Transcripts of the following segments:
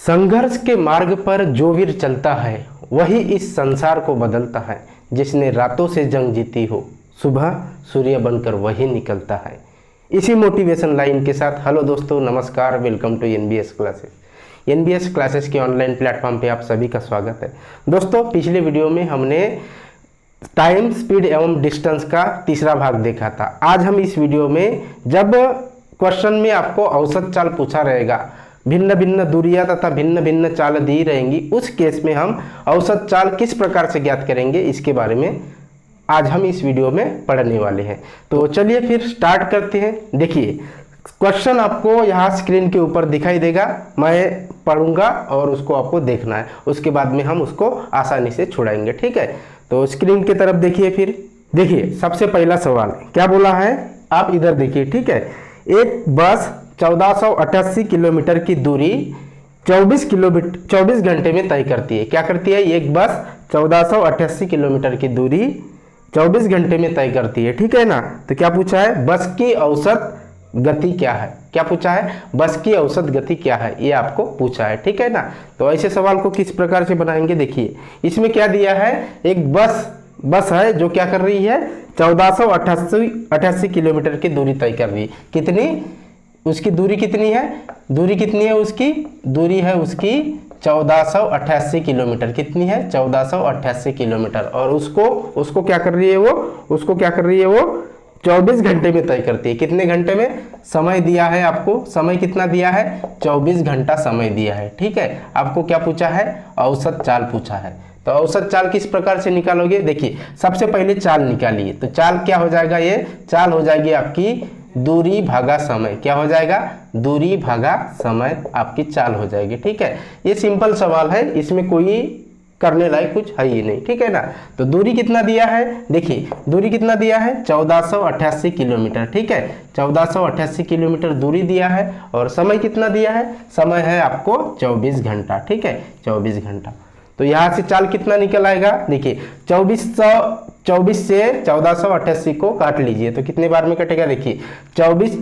संघर्ष के मार्ग पर जो वीर चलता है वही इस संसार को बदलता है। जिसने रातों से जंग जीती हो सुबह सूर्य बनकर वही निकलता है। इसी मोटिवेशन लाइन के साथ हेलो दोस्तों, नमस्कार, welcome to NBS classes. NBS classes के ऑनलाइन प्लेटफॉर्म पे आप सभी का स्वागत है। दोस्तों, पिछले वीडियो में हमने टाइम, स्पीड एवं डिस्टेंस का तीसरा भाग देखा था। आज हम इस वीडियो में, जब क्वेश्चन में आपको औसत चाल पूछा रहेगा, भिन्न भिन्न दूरियां तथा भिन्न भिन्न चाल दी रहेंगी, उस केस में हम औसत चाल किस प्रकार से ज्ञात करेंगे, इसके बारे में आज हम इस वीडियो में पढ़ने वाले हैं। तो चलिए फिर स्टार्ट करते हैं। देखिए, क्वेश्चन आपको यहाँ स्क्रीन के ऊपर दिखाई देगा, मैं पढ़ूंगा और उसको आपको देखना है। उसके बाद में हम उसको आसानी से छुड़ाएंगे, ठीक है। तो स्क्रीन की तरफ देखिए। फिर देखिए, सबसे पहला सवाल क्या बोला है, आप इधर देखिए, ठीक है। एक बस 1488 किलोमीटर की दूरी 24 घंटे में तय करती है। क्या करती है? एक बस 1488 किलोमीटर की दूरी 24 घंटे में तय करती है, ठीक है ना। तो क्या पूछा है? बस की औसत गति क्या है? क्या पूछा है? बस की औसत गति क्या है, ये आपको पूछा है, ठीक है ना। तो ऐसे सवाल को किस प्रकार से बनाएंगे, देखिए। इसमें क्या दिया है, एक बस है जो क्या कर रही है, 1488 किलोमीटर की दूरी तय कर रही है। कितनी? उसकी दूरी कितनी है? दूरी कितनी है उसकी? दूरी है उसकी 1488 किलोमीटर। कितनी है? 1488 किलोमीटर। और उसको क्या कर रही है वो? उसको क्या कर रही है वो? 24 घंटे में तय करती है। कितने घंटे में? समय दिया है आपको, समय कितना दिया है? 24 घंटा समय दिया है, ठीक है। आपको क्या पूछा है? औसत चाल पूछा है। तो औसत चाल किस प्रकार से निकालोगे? देखिए, सबसे पहले चाल निकालिए। तो चाल क्या हो जाएगा? ये चाल हो जाएगी आपकी दूरी भागा समय। क्या हो जाएगा? दूरी भागा समय आपकी चाल हो जाएगी, ठीक है। ये सिंपल सवाल है, इसमें कोई करने लायक कुछ है ही नहीं, ठीक है ना। तो दूरी कितना दिया है? देखिए, दूरी कितना दिया है? 1488 किलोमीटर, ठीक है। 1488 किलोमीटर दूरी दिया है। और समय कितना दिया है? समय है आपको 24 घंटा, ठीक है, 24 घंटा। तो यहाँ से चाल कितना निकल आएगा? देखिए, 24 से 1488 को काट लीजिए तो कितने बार में कटेगा? देखिए, 24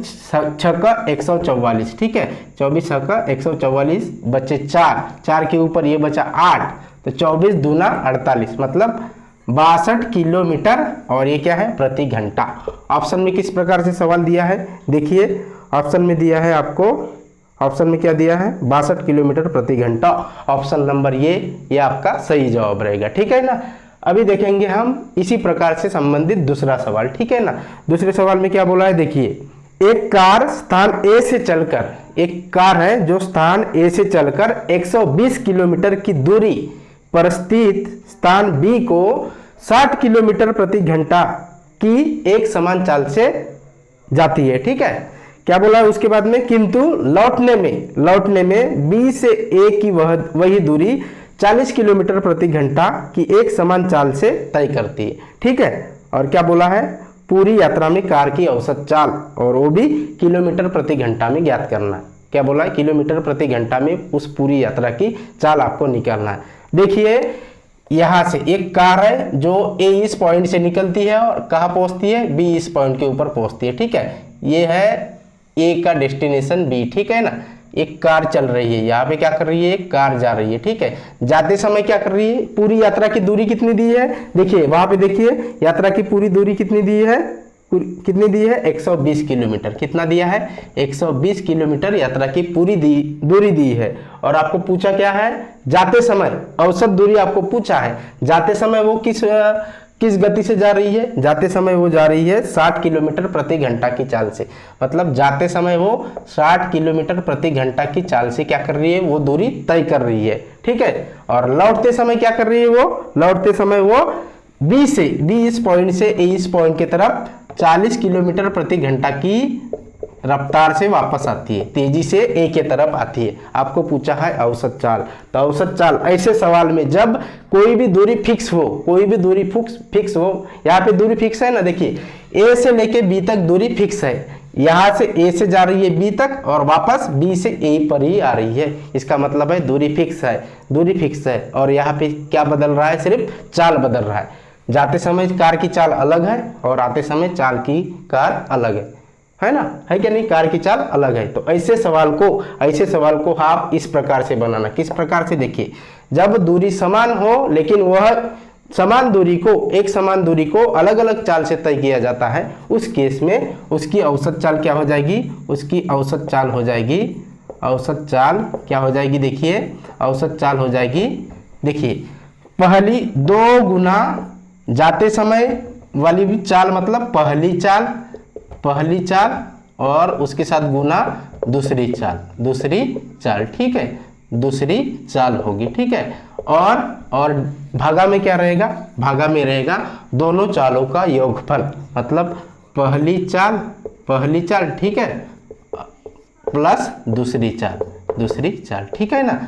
छक्का 144, ठीक है। 24 छक्का 144 बचे 4 के ऊपर ये बचा 8, तो 24 दूना 48, मतलब 62 किलोमीटर। और ये क्या है? प्रति घंटा। ऑप्शन में किस प्रकार से सवाल दिया है? देखिए, ऑप्शन में दिया है आपको, ऑप्शन में क्या दिया है? 62 किलोमीटर प्रति घंटा। ऑप्शन नंबर ये आपका सही जवाब रहेगा, ठीक है ना। अभी देखेंगे हम इसी प्रकार से संबंधित दूसरा सवाल, ठीक है ना। दूसरे सवाल में क्या बोला है? देखिए, एक कार स्थान ए से चलकर, एक कार है जो स्थान ए से चलकर 120 किलोमीटर की दूरी पर स्थित स्थान बी को 60 किलोमीटर प्रति घंटा की एक समान चाल से जाती है, ठीक है। क्या बोला है उसके बाद में? किंतु लौटने में बी से ए की वही दूरी 40 किलोमीटर प्रति घंटा की एक समान चाल से तय करती है, ठीक है। और क्या बोला है? पूरी यात्रा में कार की औसत चाल, और वो भी किलोमीटर प्रति घंटा में ज्ञात करना है। क्या बोला है? किलोमीटर प्रति घंटा में उस पूरी यात्रा की चाल आपको निकालना है। देखिए, यहाँ से एक कार है जो ए इस पॉइंट से निकलती है और कहाँ पहुँचती है? बी इस पॉइंट के ऊपर पहुँचती है, ठीक है। ये है ए का डेस्टिनेशन बी, ठीक है ना। एक कार चल रही है, यहाँ पे क्या कर रही है? एक कार जा रही है, ठीक है। जाते समय क्या कर रही है? पूरी यात्रा की दूरी कितनी दी है? देखिए, वहां पे देखिए, यात्रा की पूरी दूरी कितनी दी है? कितनी दी है? 120 किलोमीटर। कितना दिया है? 120 किलोमीटर यात्रा की पूरी दूरी दी है। और आपको पूछा क्या है? जाते समय औसत दूरी आपको पूछा है। जाते समय वो किस गति से जा रही है? जाते समय वो जा रही है 60 किलोमीटर प्रति घंटा की चाल से। मतलब जाते समय वो 60 किलोमीटर प्रति घंटा की चाल से क्या कर रही है? वो दूरी तय कर रही है, ठीक है। और लौटते समय क्या कर रही है वो? लौटते समय वो बी इस पॉइंट से ए इस पॉइंट की तरफ 40 किलोमीटर प्रति घंटा की रफ्तार से वापस आती है, तेजी से ए के तरफ आती है। आपको पूछा है औसत चाल। तो औसत चाल ऐसे सवाल में, जब कोई भी दूरी फिक्स हो, यहाँ पे दूरी फिक्स है ना। देखिए, ए से लेके बी तक दूरी फिक्स है। यहाँ से ए से जा रही है बी तक और वापस बी से ए पर ही आ रही है। इसका मतलब है दूरी फिक्स है। और यहाँ पे क्या बदल रहा है? सिर्फ चाल बदल रहा है। जाते समय कार की चाल अलग है और आते समय चाल की कार अलग है ना, है क्या नहीं, कार की चाल अलग है। तो ऐसे सवाल को आप इस प्रकार से बनाना। किस प्रकार से, देखिए, जब दूरी समान हो लेकिन वह एक समान दूरी को अलग अलग चाल से तय किया जाता है, उस केस में उसकी औसत चाल क्या हो जाएगी, उसकी औसत चाल हो जाएगी, औसत चाल क्या हो जाएगी, देखिए औसत चाल हो जाएगी, देखिए पहली 2 गुना जाते समय वाली भी चाल, मतलब पहली चाल और उसके साथ गुना दूसरी चाल, ठीक है, दूसरी चाल होगी, ठीक है। और भागा में क्या रहेगा, भागा में रहेगा दोनों चालों का योगफल, मतलब पहली चाल, ठीक है, प्लस दूसरी चाल, ठीक है ना।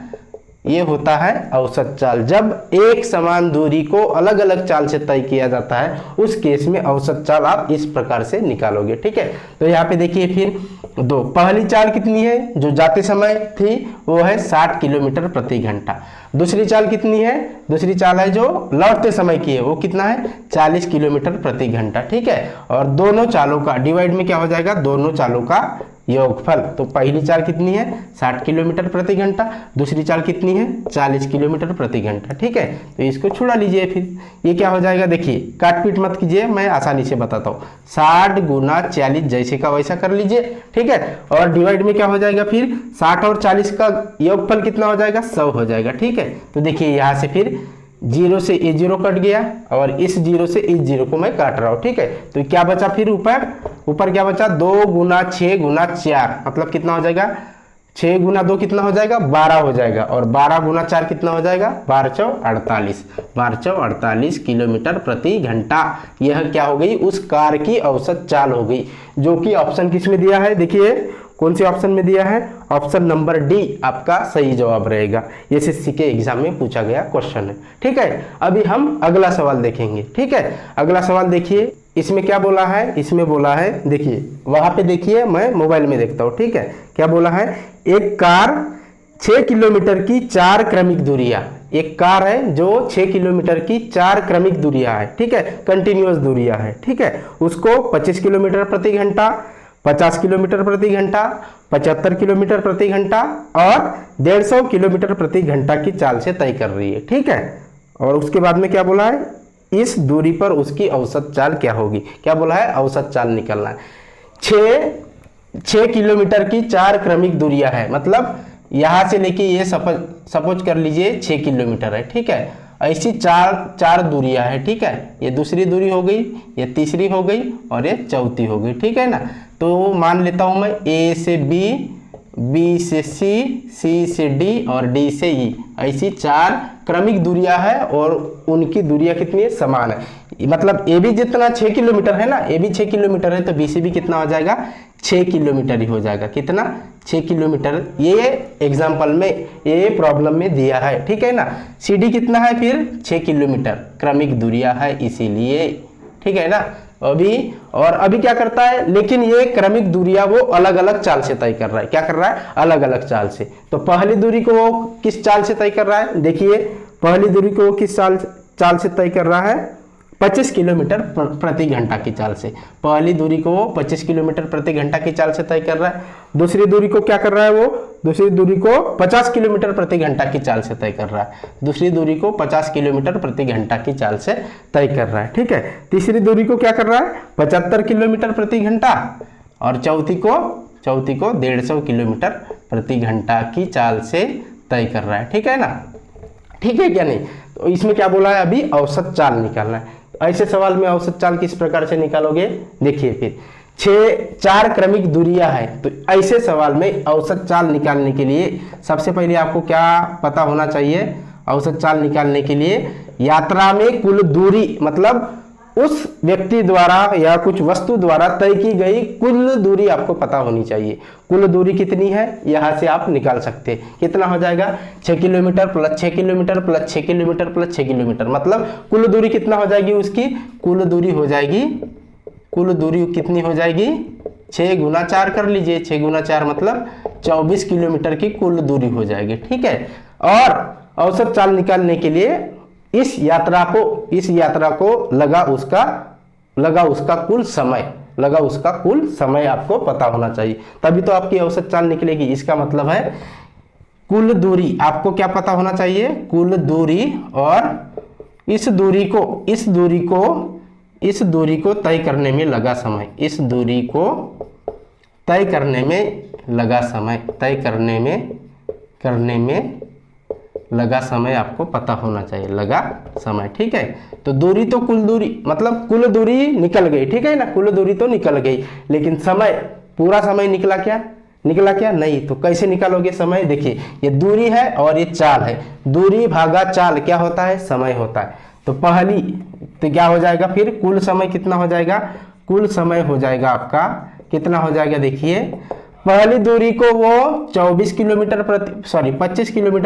ये होता है औसत चाल। जब एक समान दूरी को अलग अलग चाल से तय किया जाता है, उस केस में औसत चाल आप इस प्रकार से निकालोगे, ठीक है। तो यहाँ पे देखिए फिर दो, पहली चाल कितनी है जो जाते समय थी, वो है 60 किलोमीटर प्रति घंटा। दूसरी चाल कितनी है, दूसरी चाल है जो लौटते समय की है, वो कितना है, 40 किलोमीटर प्रति घंटा, ठीक है। और दोनों चालों का डिवाइड में क्या हो जाएगा, दोनों चालों का योगफल। तो पहली चाल कितनी है, 60 किलोमीटर प्रति घंटा, दूसरी चाल कितनी है, 40 किलोमीटर प्रति घंटा, ठीक है। तो इसको छुड़ा लीजिए, फिर ये क्या हो जाएगा, देखिए काट पीट मत कीजिए, मैं आसानी से बताता हूँ। 60 गुना 40 जैसे का वैसा कर लीजिए, ठीक है। और डिवाइड में क्या हो जाएगा, फिर 60 और 40 का योगफल कितना हो जाएगा, 100 हो जाएगा, ठीक है। तो देखिए यहाँ से फिर 0 से ये 0 कट गया और इस 0 से इस 0 को मैं काट रहा हूँ, ठीक है। तो क्या बचा फिर ऊपर क्या बचा, 2 गुना 6 गुना 4, मतलब कितना हो जाएगा, 6 गुना 2 कितना हो जाएगा, 12 हो जाएगा। और 12 गुना 4 कितना हो जाएगा, 12 48 किलोमीटर प्रति घंटा। यह क्या हो गई, उस कार की औसत चाल हो गई, जो कि ऑप्शन किस में दिया है, देखिए कौन से ऑप्शन में दिया है, ऑप्शन नंबर डी आपका सही जवाब रहेगा। ये एसएससी के एग्जाम में पूछा गया क्वेश्चन है, ठीक है। अभी हम अगला सवाल देखेंगे, ठीक है। अगला सवाल देखिए, इसमें क्या बोला है, इसमें बोला है, देखिए वहां पे देखिए, मैं मोबाइल में देखता हूँ, ठीक है। क्या बोला है, एक कार 6 किलोमीटर की 4 क्रमिक दूरियां, एक कार है जो 6 किलोमीटर की 4 क्रमिक दूरियां है, ठीक है, कंटिन्यूअस दूरियां है, ठीक है। उसको 25 किलोमीटर प्रति घंटा, 50 किलोमीटर प्रति घंटा, 75 किलोमीटर प्रति घंटा और 150 किलोमीटर प्रति घंटा की चाल से तय कर रही है, ठीक है। और उसके बाद में क्या बोला है, इस दूरी पर उसकी औसत चाल क्या होगी, क्या बोला है, औसत चाल निकलना है। 6 किलोमीटर की 4 क्रमिक दूरियां है, मतलब यहां से लेके ये सपोज कर लीजिए 6 किलोमीटर है, ठीक है। ऐसी चार दूरियां है, ठीक है। ये दूसरी दूरी हो गई, ये तीसरी हो गई और ये चौथी हो गई, ठीक है ना। तो मान लेता हूं मैं ए से बी, बी से सी, सी से डी और डी से ई, ऐसी 4 क्रमिक दूरियां है और उनकी दूरियां कितनी है, समान है। मतलब ए बी जितना 6 किलोमीटर है ना, ए बी 6 किलोमीटर है, तो बी सी भी कितना हो जाएगा, 6 किलोमीटर ही हो जाएगा, कितना, 6 किलोमीटर। ये एग्जाम्पल में, ये प्रॉब्लम में दिया है, ठीक है ना। सी डी कितना है फिर, 6 किलोमीटर क्रमिक दूरियां है इसीलिए, ठीक है ना। अभी क्या करता है, लेकिन ये क्रमिक दूरियां वो अलग अलग चाल से तय कर रहा है, क्या कर रहा है, अलग अलग चाल से। तो पहली दूरी को वो किस चाल से तय कर रहा है, देखिए पहली दूरी को वो किस चाल से तय कर रहा है, 25 किलोमीटर प्रति घंटा की चाल से। पहली दूरी को वो 25 किलोमीटर प्रति घंटा की चाल से तय कर रहा है। दूसरी दूरी को क्या कर रहा है, वो दूसरी दूरी को 50 किलोमीटर प्रति घंटा की चाल से तय कर रहा है। दूसरी दूरी को 50 किलोमीटर प्रति घंटा की चाल से तय कर रहा है, ठीक है। तीसरी दूरी को क्या कर रहा है, 75 किलोमीटर प्रति घंटा और चौथी को 150 किलोमीटर प्रति घंटा की चाल से तय कर रहा है, ठीक है ना, ठीक है क्या नहीं। तो इसमें क्या बोला है, अभी औसत चाल निकालना है। ऐसे सवाल में औसत चाल किस प्रकार से निकालोगे, देखिए फिर 4 क्रमिक दूरियां है, तो ऐसे सवाल में औसत चाल निकालने के लिए सबसे पहले आपको क्या पता होना चाहिए, औसत चाल निकालने के लिए यात्रा में कुल दूरी, मतलब उस व्यक्ति द्वारा या कुछ वस्तु द्वारा तय की गई कुल दूरी आपको पता होनी चाहिए। कुल दूरी कितनी है, यहां से आप निकाल सकते हैं, कितना हो जाएगा, 6 kilometre plus 6 kilometre plus 6 kilometre plus 6 kilometre, मतलब कुल दूरी कितना हो जाएगी, उसकी कुल दूरी हो जाएगी, कुल दूरी कितनी हो जाएगी, 6 गुना 4 कर लीजिए, 6 गुना 4 मतलब 24 किलोमीटर की कुल दूरी हो जाएगी, ठीक है। और औसत चाल निकालने के लिए इस यात्रा को लगा उसका कुल समय, लगा उसका कुल समय आपको पता होना चाहिए, तभी तो आपकी औसत चाल निकलेगी। इसका मतलब है कुल दूरी आपको क्या पता होना चाहिए, कुल दूरी, और इस दूरी को तय करने में लगा समय, इस दूरी को तय करने में लगा समय, तय करने में लगा समय आपको पता होना चाहिए, लगा समय। ठीक है, तो दूरी तो कुल दूरी मतलब कुल दूरी निकल गई, ठीक है ना, कुल दूरी तो निकल गई, लेकिन समय, पूरा समय निकला क्या नहीं। तो कैसे निकालोगे समय, देखिए ये दूरी है और ये चाल है, दूरी भागा चाल क्या होता है, समय होता है। तो पहली तो क्या हो जाएगा फिर, कुल समय कितना हो जाएगा, कुल समय हो जाएगा आपका कितना हो जाएगा, देखिए पहली दूरी को वो 25 किलोमीटर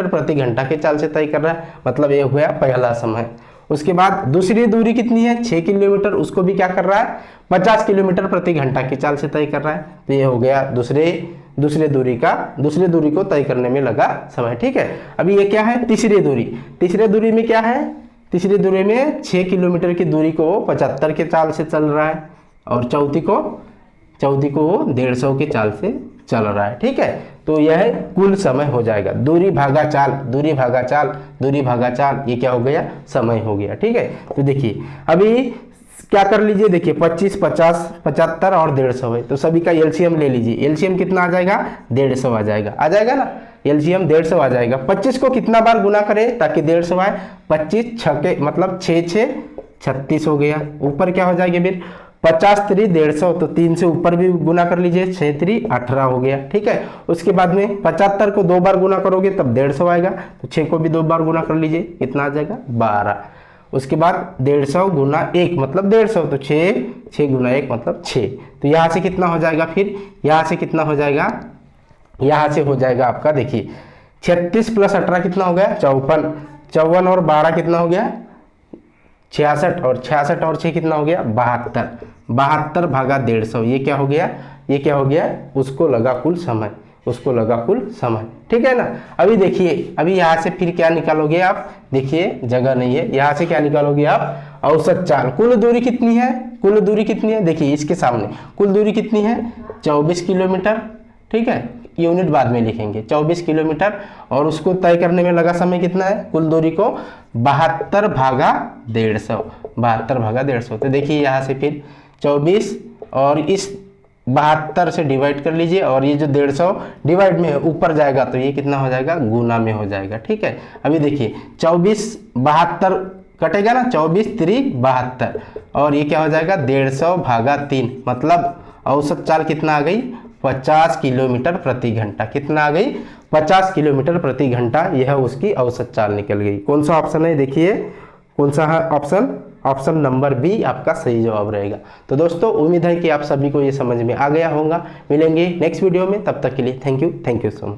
प्रति घंटा के चाल से तय कर रहा है, मतलब ये हो गया पहला समय। उसके बाद दूसरी दूरी कितनी है 6 किलोमीटर, उसको भी क्या कर रहा है 50 किलोमीटर प्रति घंटा की चाल से तय कर रहा है। तो ये हो गया दूसरे दूरी को तय करने में लगा समय। ठीक है, अभी ये क्या है तीसरी दूरी में क्या है, तीसरी दूरी में 6 किलोमीटर की दूरी को 75 के चाल से चल रहा है, और चौथी को 150 के चाल से चल रहा है। ठीक है, तो यह कुल समय हो जाएगा, दूरी भागा चाल, ये क्या हो गया, समय हो गया। ठीक है, तो देखिए अभी क्या कर लीजिए, देखिए 25, 50, 75 और 150 है, तो सभी का एलसीएम ले लीजिए। एलसीएम कितना आ जाएगा, 150 आ जाएगा ना, एलसीएम 150 आ जाएगा। 25 को कितना बार गुना करें ताकि 150 आए, 25 छके मतलब 6 36 हो गया। ऊपर क्या हो जाएगा फिर 50 3 150, तो 3 से ऊपर भी गुना कर लीजिए, 6 3 18 हो गया। ठीक है, उसके बाद में 75 को 2 बार गुना करोगे तब 150 आएगा, तो 6 को भी 2 बार गुना कर लीजिए, कितना आ जाएगा 12। उसके बाद 150 गुना 1 मतलब 150, तो 6 गुना 1 मतलब 6। तो यहाँ से कितना हो जाएगा फिर, यहाँ से कितना हो जाएगा, यहाँ से हो जाएगा आपका देखिए 36 + 18 कितना हो गया 54, 54 और 12 कितना हो गया 66, और 66 और 6 कितना हो गया 72, 72 भागा 150, ये क्या हो गया उसको लगा कुल समय। ठीक है ना। अभी देखिए, अभी यहाँ से फिर क्या निकालोगे आप, देखिए जगह नहीं है, यहाँ से क्या निकालोगे आप औसत चाल। कुल दूरी कितनी है, देखिए इसके सामने कुल दूरी कितनी है 24 किलोमीटर। ठीक है, यूनिट बाद में लिखेंगे 24 किलोमीटर, और उसको तय करने में लगा समय कितना है, कुल दूरी को 72 भागा 150। तो देखिए यहाँ से फिर 24 और इस 72 से डिवाइड कर लीजिए, और ये जो 150 डिवाइड में ऊपर जाएगा तो ये कितना हो जाएगा, गुना में हो जाएगा। ठीक है, अभी देखिए 24 72 कटेगा ना, 24 3 72, और ये क्या हो जाएगा 150 भागा 3, मतलब औसत चाल कितना आ गई 50 किलोमीटर प्रति घंटा। कितना आ गई 50 किलोमीटर प्रति घंटा, यह उसकी औसत चाल निकल गई। कौन सा ऑप्शन है, देखिए कौन सा है ऑप्शन नंबर बी आपका सही जवाब रहेगा। तो दोस्तों उम्मीद है कि आप सभी को ये समझ में आ गया होगा। मिलेंगे नेक्स्ट वीडियो में, तब तक के लिए थैंक यू सो मच।